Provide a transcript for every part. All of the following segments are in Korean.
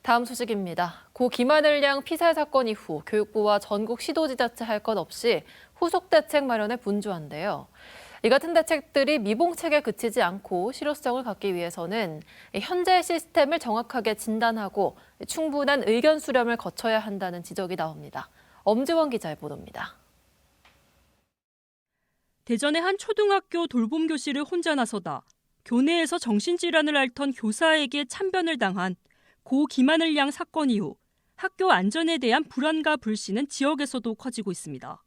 다음 소식입니다. 고 김하늘 양 피살 사건 이후 교육부와 전국 시도지자체 할 것 없이 후속 대책 마련에 분주한데요. 이 같은 대책들이 미봉책에 그치지 않고 실효성을 갖기 위해서는 현재 시스템을 정확하게 진단하고 충분한 의견 수렴을 거쳐야 한다는 지적이 나옵니다. 엄지원 기자의 보도입니다. 대전의 한 초등학교 돌봄 교실을 혼자 나서다 교내에서 정신질환을 앓던 교사에게 참변을 당한 고 김하늘 양 사건 이후 학교 안전에 대한 불안과 불신은 지역에서도 커지고 있습니다.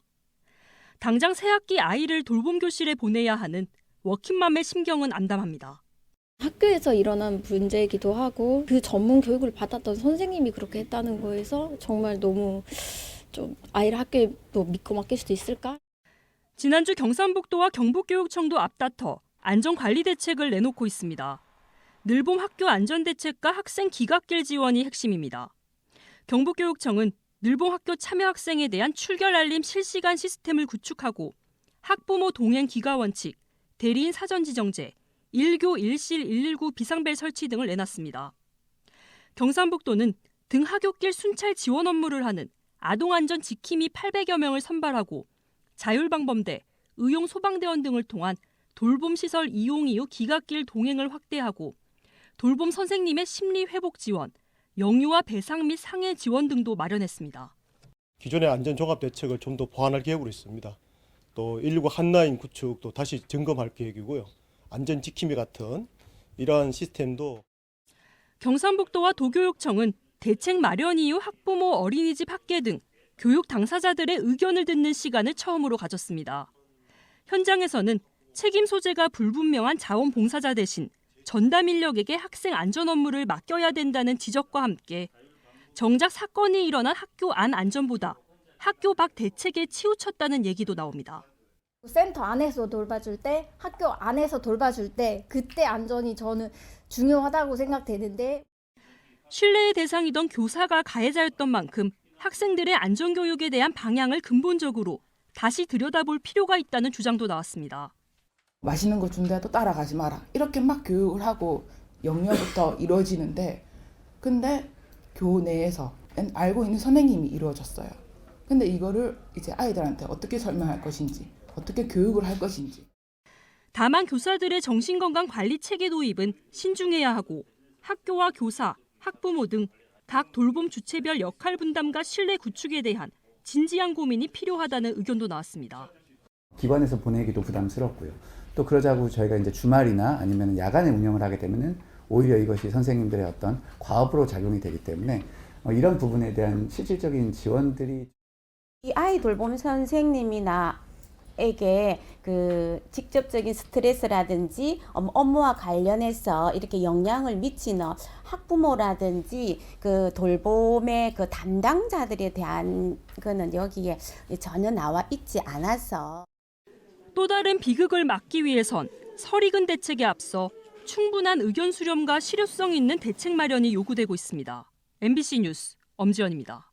당장 새학기 아이를 돌봄 교실에 보내야 하는 워킹맘의 심경은 암담합니다. 학교에서 일어난 문제이기도 하고 그 전문 교육을 받았던 선생님이 그렇게 했다는 거에서 정말 너무 좀 아이를 학교에 또 믿고 맡길 수도 있을까? 지난주 경상북도와 경북교육청도 앞다퉈 안전관리 대책을 내놓고 있습니다. 늘봄 학교 안전대책과 학생 기각길 지원이 핵심입니다. 경북교육청은 늘봄 학교 참여 학생에 대한 출결 알림 실시간 시스템을 구축하고 학부모 동행 기가 원칙, 대리인 사전 지정제, 1교 1실 119 비상벨 설치 등을 내놨습니다. 경상북도는 등하굣길 순찰 지원 업무를 하는 아동안전 지킴이 800여 명을 선발하고 자율방범대, 의용 소방대원 등을 통한 돌봄 시설 이용 이후 기각길 동행을 확대하고 돌봄 선생님의 심리 회복 지원, 영유아 배상 및 상해 지원 등도 마련했습니다. 기존의 안전종합대책을 좀 더 보완할 계획으로 있습니다. 또 119 한라인 구축도 다시 점검할 계획이고요. 안전지킴이 같은 이러한 시스템도. 경상북도와 도교육청은 대책 마련 이후 학부모 어린이집 학계 등 교육 당사자들의 의견을 듣는 시간을 처음으로 가졌습니다. 현장에서는 책임 소재가 불분명한 자원봉사자 대신 전담 인력에게 학생 안전 업무를 맡겨야 된다는 지적과 함께 정작 사건이 일어난 학교 안 안전보다 학교 밖 대책에 치우쳤다는 얘기도 나옵니다. 센터 안에서 돌봐줄 때, 학교 안에서 돌봐줄 때 그때 안전이 저는 중요하다고 생각되는데 신뢰의 대상이던 교사가 가해자였던 만큼 학생들의 안전교육에 대한 방향을 근본적으로 다시 들여다볼 필요가 있다는 주장도 나왔습니다. 맛있는 거 준대도 따라가지 마라. 이렇게 막 교육을 하고 영유아부터 이루어지는데 근데 교내에서 알고 있는 선생님이 이루어졌어요. 근데 이거를 이제 아이들한테 어떻게 설명할 것인지, 어떻게 교육을 할 것인지. 다만 교사들의 정신건강 관리 체계 도입은 신중해야 하고 학교와 교사, 학부모 등 각 돌봄 주체별 역할 분담과 신뢰 구축에 대한 진지한 고민이 필요하다는 의견도 나왔습니다. 기관에서 보내기도 부담스럽고요. 또 그러자고 저희가 이제 주말이나 아니면 야간에 운영을 하게 되면은 오히려 이것이 선생님들의 어떤 과업으로 작용이 되기 때문에 이런 부분에 대한 실질적인 지원들이 이 아이 돌봄 선생님이나에게 그 직접적인 스트레스라든지 업무와 관련해서 이렇게 영향을 미치는 학부모라든지 그 돌봄의 그 담당자들에 대한 거는 여기에 전혀 나와 있지 않아서 또 다른 비극을 막기 위해선 설익은 대책에 앞서 충분한 의견 수렴과 실효성 있는 대책 마련이 요구되고 있습니다. MBC 뉴스 엄지연입니다.